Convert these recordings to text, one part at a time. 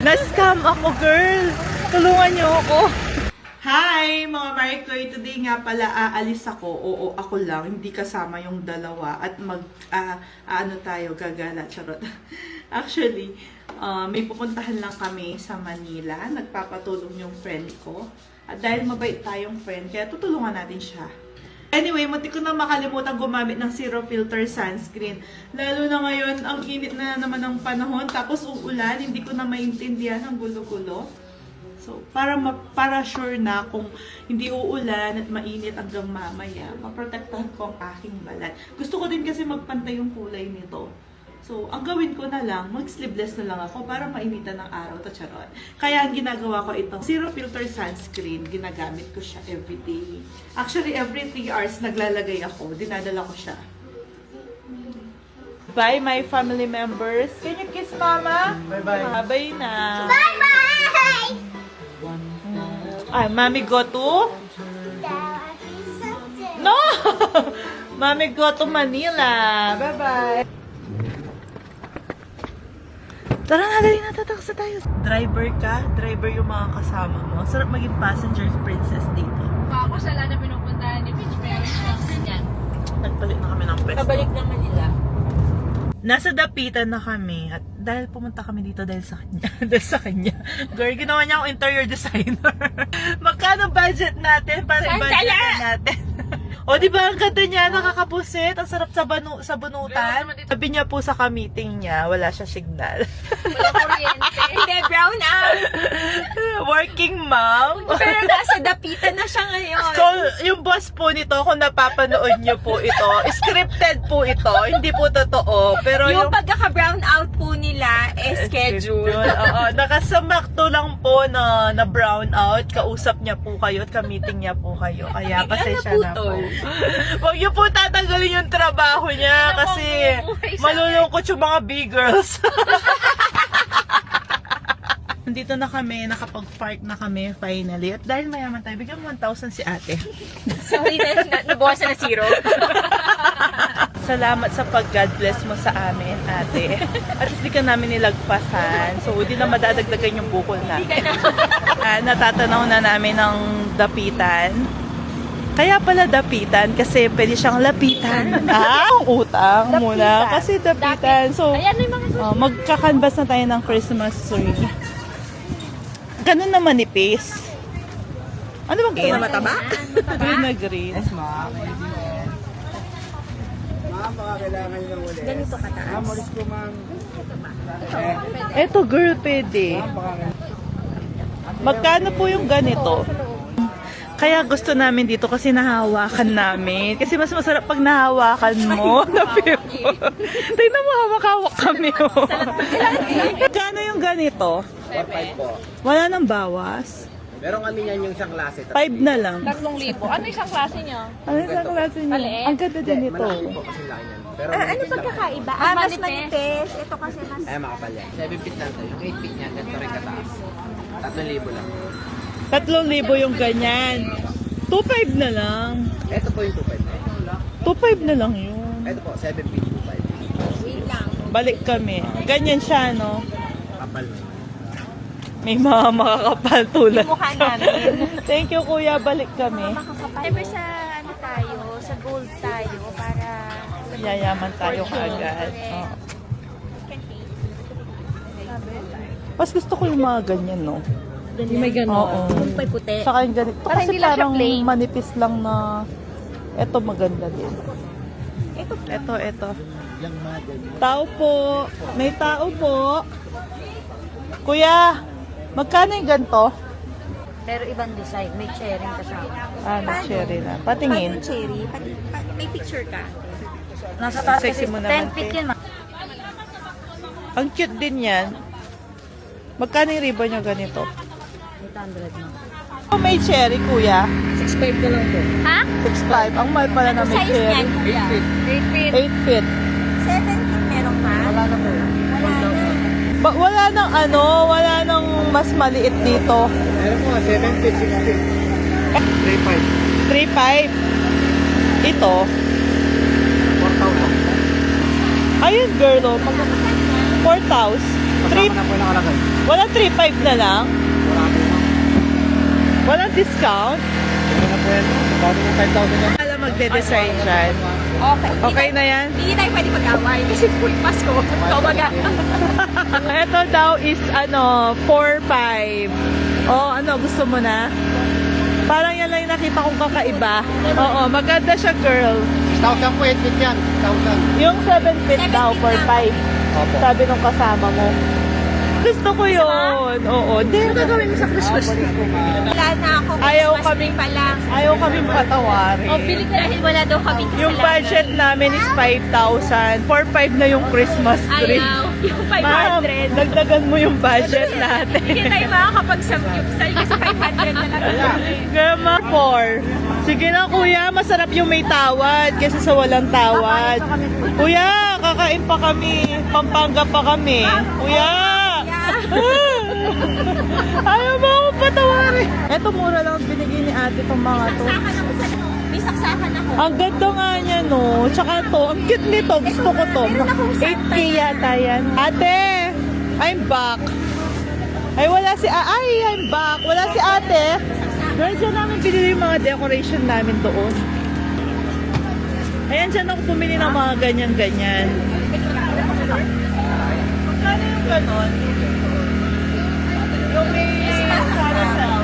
Na-scam ako, girl. Tulungan niyo ako. Hi, mga Marikoy. Today nga pala aalis ako. Oo, ako lang. Hindi kasama yung dalawa. At gagala. Charot. Actually, may pupuntahan lang kami sa Manila. Nagpapatulong yung friend ko. At dahil mabait tayong friend, kaya tutulungan natin siya. Anyway, muntik ko na makalimutan gumamit ng zero filter sunscreen. Lalo na ngayon, ang init na naman ng panahon. Tapos uulan, hindi ko na maintindihan ang gulo-gulo. So, para sure na kung hindi uulan at mainit hanggang mamaya, maprotektahan ko ang aking balat. Gusto ko din kasi magpantay yung kulay nito. So, ang gawin ko na lang, mag-sleeveless na lang ako para mainitan ng araw to charot. Kaya ang ginagawa ko itong zero filter sunscreen, ginagamit ko siya everyday. Actually, every 3 hours naglalagay ako, dinadala ko siya. Bye, my family members. Can you kiss mama? Bye-bye. Bye na. Bye-bye! Ay, mami go to? No! Mami go to Manila. Bye-bye. Tara na, dali na, tataksa tayo. Driver ka? Driver yung mga kasama mo. Sarap maging passenger princess dito. Ako sa na pinupuntahan ni Peach, pero yan. Nagpalit na kami ng pwesto. Pabalik ng Manila. Nasa dapitan na kami. At dahil pumunta kami dito dahil sa kanya. Dahil sa kanya. Girl, ginawa niya akong interior designer. Magkano budget natin para budget natin? O, di ba ang ganda niya, nakakapusit, ang sarap sa bunutan. Sabi niya po sa ka-meeting niya, wala siya signal. Wala kuryente. Hindi, brown out. Working mom. Pero nasa dapitan na siya ngayon. So, yung boss po nito, kung napapanood niyo po ito, scripted po ito, hindi po totoo. Pero Yung pagkaka-brown out po nila, schedule. Oo, nakasamakto lang po na brown out. Kausap niya po kayo at ka-meeting niya po kayo. Kaya pasensya na po. Huwag niyo po tatanggalin yung trabaho niya kasi malulungkot yung mga big girls. Nandito na kami, nakapag-park na kami finally. At dahil mayaman tayo, bigyan mo 1,000 si ate. Sorry, nabawasan na zero. Salamat sa pag-God bless mo sa amin, ate. At least di ka namin nilagpasan. So, hindi na madadagdagan yung bukol namin. Natatanaw na namin ng dapitan. Kaya pala dapitan kasi pwede siyang lapitan. Ang utang muna. Kasi dapitan. So, Ayan na yung mga magkakanvas na tayo ng Christmas tree. Ganun na manipis. Ano bang green? mataba? Green na green. Yes, ma'am. Ma'am, baka kailangan nyo ng ulit. Ganito kataas. Ma'am, ulis ko, ma'am. Eto girl, pwede. Magkano po yung ganito? Kaya gusto namin dito kasi nahawakan namin. Kasi mas masarap pag nahawakan mo. Tingnan mo, hawak-hawak kami. Magkano yung ganito? 4-5 po. Wala nang bawas. Meron kami yan yung isang klase. 5 na lang. 3,000. Ano isang klase niyo? Ano yung klase niyo? Maliit? Ang ganda din ito. Malaki po kasi laki yan. Pero Ano pagkakaiba? Mas Mas manipis. manipis. Ito kasi mas... Ay, makapal yan. 7 feet lang to. Yung 8 feet niya, ganito rin kataas. 3,000 lang. 3,000 yung ganyan. 2,500 na lang. Ito po yung 2,500. 2,500 na lang yun. Ito po, 7 feet, 2,500. Wait lang. Balik kami. Ganyan siya, no? Kapal. May mga makakapal tulad. Mukha namin. Thank you, kuya. Balik kami. Siyempre sa ano tayo, sa gold tayo para... Yayaman tayo kaagad. Oo. Mas gusto ko yung mga ganyan, no? Yung may gano'n. Oo. May puti. Saka yung ganito. Parang Kasi hindi lang siya parang plain. manipis lang na... Ito maganda din. Ito. Tao po. May tao po. Kuya, magkano yung ganito? Pero ibang design. May cherry kasama. May cherry na. Paano Patingin. yung cherry? May picture ka? Nasa Ang sexy mo naman, 10 feet te. yun. Ang cute din yan. Magkano yung ribbon niya ganito? 800 na. Oh, may cherry, kuya. 6,500 na lang po. Ha? 6'5". Ang mahal pala na Ano may size niyan, cherry. kuya? 8 feet. 8 feet. 7 feet meron ka? Wala na po. Wala na. Wala nang wala nang mas maliit dito. Meron po, 7 feet, 6 feet. 3,500. 3'5". Ito. 4,000. Ayun, girl, oh. 4,000. Trip. Kasama na po nakalagay. Walang 3.5 na lang? Wala po. Walang discount? Ano na po yan? Bago ng 5,000 yan. Alam magde-design dyan. Okay. Okay na yan? Hindi tayo pwede mag-away kasi full Pasko. Kawaga. Ito daw is 4.5. Oh, gusto mo na? Parang yan lang yung nakita kong kakaiba. Oo, maganda siya, girl. 6,000 po, 8 feet yan. 6,000. Yung 7 feet daw, 4.5. Opo. Sabi nung kasama mo. Gusto ko yun. Oo. Hindi, gagawin mo sa Christmas. Wala na ako. Ayaw Christmas kaming- tree pa lang. Ayaw kaming patawarin. O, bili ka dahil wala daw kami. Yung budget namin is 5,000. 4.5 na yung Christmas tree. Ayaw. Yung Ma'am, 500. dagdagan mo yung budget natin. Hindi tayo makakapag-samgyupsal kasi 500 na lang. Grandma 4. Sige na kuya, masarap yung may tawad kaysa sa walang tawad. Kuya, kakain pa kami. Pampanga pa kami. Kuya! Ayaw mo akong patawarin. Eto, mura lang binigay ni ate itong mga to. Saksakan ako sa may saksakan ako. Ang ganda nga niya, no? Tsaka to, ang cute nito. Gusto ko to. 8K yata yan. Ate, I'm back. Ay, wala si... Ay, I'm back. Wala si ate. Girl, dyan namin binili yung mga decoration namin doon. Ayan, dyan ako bumili ng mga ganyan-ganyan. Magkano yung ganon? Yung may carousel.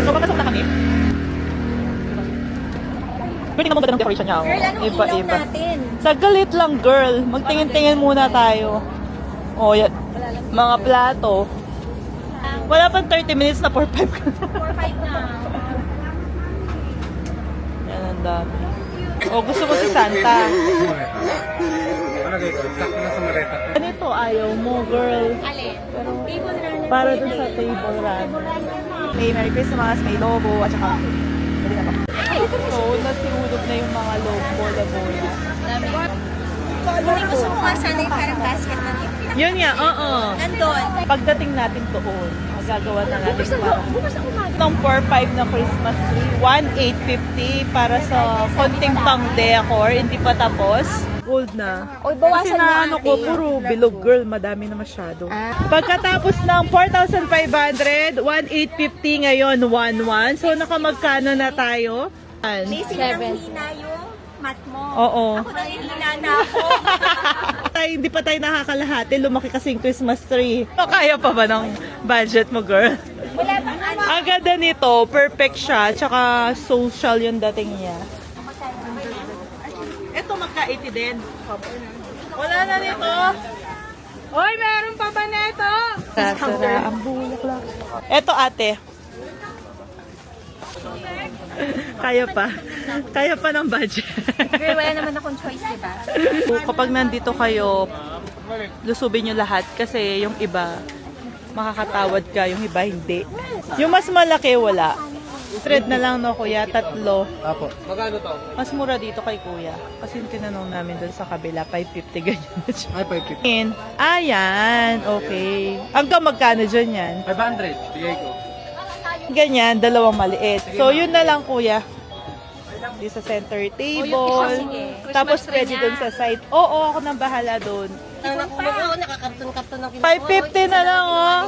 So, papasok na kami. Pwede naman ba ng decoration niya? Girl, anong ilaw natin? Saglit lang, girl. Magtingin-tingin muna tayo. O, yan. Mga plato. Wala pang 30 minutes na 4-5 ka na. 4-5 na. Yan, ang dami. O, gusto mo si Santa. Sakto na sa maleta. Ganito, ayaw mo, girl. Alin? Table runner. Para dun sa table run. May Merry Christmas, may lobo, at saka... So, nasiulog na yung mga lobo, labola. Hindi gusto mo nga sana yung parang basket na dito. Yun nga, oo. Nandun. Pagdating natin doon, magagawa na natin ng 4-5 na Christmas tree, 1,850 para sa konting pang decor, hindi pa tapos. Gold na. Oy, bawasan Kasi mo, na ano ate. ko, puro bilog, girl, madami na masyado. Pagkatapos ng 4,500, 1,850 ngayon, 1,1. So, nakamagkano na tayo? Basing ng hina yung mat mo. Oo. Ako na yung hina na ako. Hindi pa tayo nakakalahati, lumaki kasi yung Christmas tree. So, kaya pa ba ng budget mo, girl? Wala bang ano? Ang ganda nito, perfect siya, tsaka social yung dating niya. Ito magka-80 din. Wala na nito. Hoy, meron pa ba nito? Sasara ang bulaklak. Ito ate. Kaya pa. Kaya pa ng budget. Girl, wala naman akong choice, diba? Kapag nandito kayo, lusubin nyo lahat kasi yung iba, makakatawad ka, yung iba hindi. Yung mas malaki, wala. Thread na lang, no, kuya? 3. Apo. Magkano to? Mas mura dito kay kuya. Kasi yung tinanong namin doon sa kabila, 550 ganyan na siya. Ay, 550. Ayan, okay. Hanggang magkano dyan yan? 500. Bigay ko. Ganyan, dalawang maliit. So, yun na lang, kuya. Di sa center table. sige. Tapos Christmas tree pwede niya. doon sa side. Oo, ako nang bahala doon. Nakakarton-karton ng 550 na lang, oh.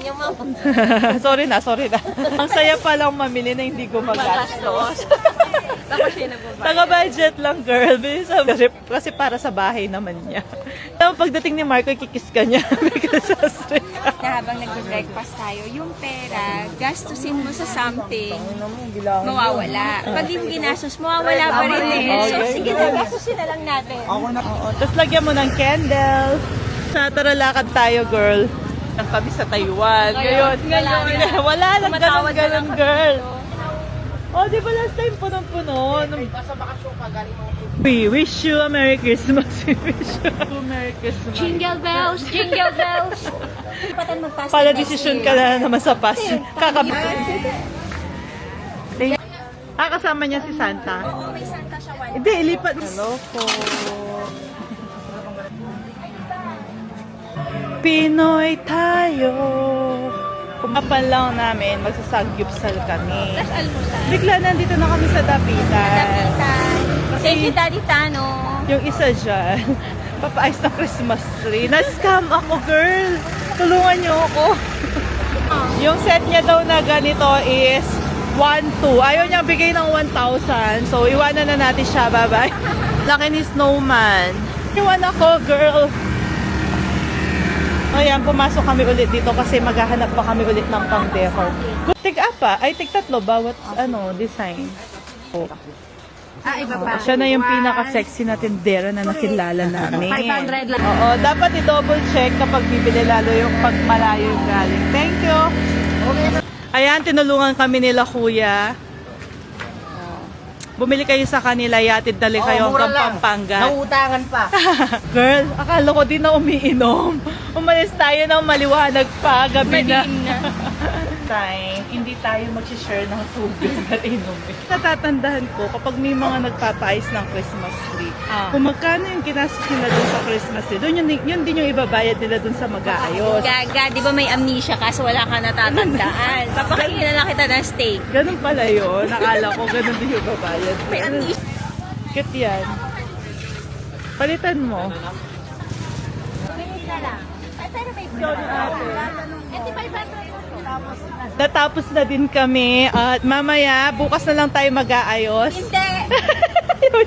sorry na. Ang saya pa lang mamili na hindi ko magastos. Tapos siya nagbabayad. Taga-budget lang, girl. Kasi para sa bahay naman niya. Tapos pagdating ni Marco, kikis ka niya. Because sa street. Na habang nagbe-breakfast tayo, yung pera, gastusin mo sa something, mawawala. Pag yung ginastos, mawawala pa rin eh. So, sige na, gastusin na lang natin. Oo. Tapos lagyan mo ng candle. Sa tara lakad tayo, girl. Nang kami sa Taiwan. Ngayon. Wala lang ganun, girl. Oh, di ba last time punong-puno? We wish you a Merry Christmas. We wish you a Merry Christmas. Jingle bells, jingle bells. Patan mag-pass Pala desisyon ka na naman sa pass. Kasama niya si Santa. Oo, may Santa siya. Hindi, ilipat. Hello po. Pinoy tayo. Pumapan lang namin, magsasagyupsal kami. Tapos almusal. Bigla nandito na kami sa Dapitan. Dapitan. Thank you, Daddy Tano. Yung isa dyan, papaayos ng Christmas tree. Na-scam ako, girl. Tulungan niyo ako. Yung set niya daw na ganito is 1,200. Ayaw niya bigay ng 1,000. So, iwanan na natin siya. Bye-bye. Laki ni Snowman. Iwan ako, girl. Ayan, pumasok kami ulit dito kasi maghahanap pa kami ulit ng pang-decor. Tig-apa, ay tig-tatlo bawat design. Oh. Iba pa. Siya na yung pinaka-sexy na tindera na nakilala namin. 500 lang. Oo, dapat i-double check kapag bibili lalo yung pag malayo yung galing. Thank you! Ayan, tinulungan kami nila kuya. Bumili kayo sa kanila, yatid dali kayo hanggang Pampanga. Nauutangan pa. Girl, akala ko din na umiinom. Umalis tayo ng maliwanag pa, gabi na. Madilim na. Time, hindi tayo mag-share ng tubig at inumin. Natatandaan ko, kapag may mga nagpapaayos ng Christmas tree, kung magkano yung ginastos nila dun sa Christmas tree, yun din yung ibabayad nila dun sa mag-aayos. Gaga, di ba may amnesia ka so wala ka natatandaan? Papakinggan na lang kita ng steak. Ganun pala yun. Nakala ko ganun din yung babayad. May amnesia. Cute yan. Palitan mo. Tumingin na lang. Ay, pero may Natapos na din kami at mamaya, bukas na lang tayo mag-aayos. Hindi!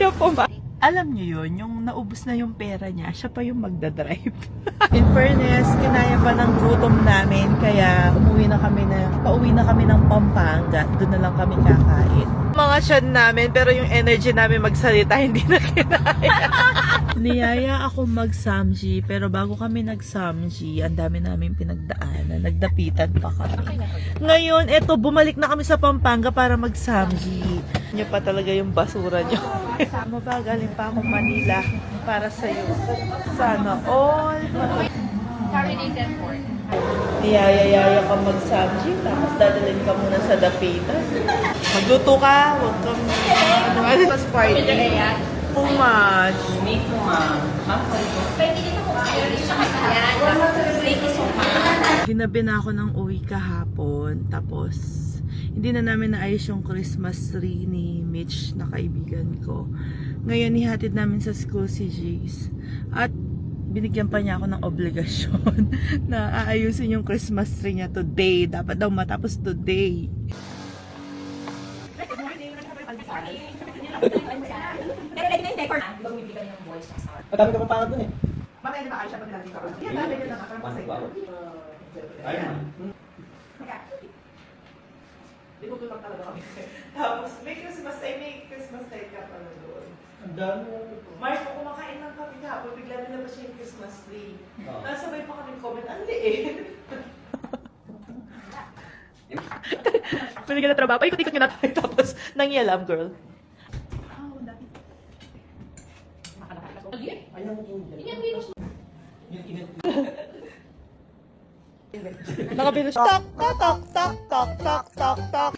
Yung alam niyo yun, yung naubos na yung pera niya, siya pa yung magdadrive. In fairness, kinaya pa ng gutom namin, kaya pauwi na kami ng Pampanga. Doon na lang kami kakain. Mga tiyan namin, pero yung energy namin magsalita, hindi na kinaya. Niyaya ako mag-samji, pero bago kami nag-samji, ang dami namin pinagdaanan. Nagdapitan pa kami. Ngayon, eto, bumalik na kami sa Pampanga para mag-samji. Niyo pa talaga yung basura niyo. Mabagaling pa akong Manila para sa'yo. Sana all. Carinated pork. Niyaya-yaya ka mag-samji, tapos dadalhin ka muna sa Dapitan. Magluto ka, huwag kang Christmas party. Too much. Ginabi na ako ng uwi kahapon, tapos hindi na namin naayos yung Christmas tree ni Mitch na kaibigan ko. Ngayon, ihatid namin sa school si Jace. At binigyan pa niya ako ng obligasyon na aayusin yung Christmas tree niya today. Dapat daw matapos today. Madami ka pa pangat dun eh. Mamaya na makaya siya pag natin ka. Yan, dami yun na nga. Ayun. Di ko tulak talaga kami. Tapos, may Christmas time ka pala doon. Ang dami. Marco, kumakain lang kami kahapon, bigla nilabas siya yung Christmas tree. Oo. Nasabay pa kami comment, ang liit. Pwede ka na trabaho, paikot-ikot nyo na tayo, tapos nangyalam, girl. Nakabilos. Tak, tak, tak, tak, tak, tak, tak, tak.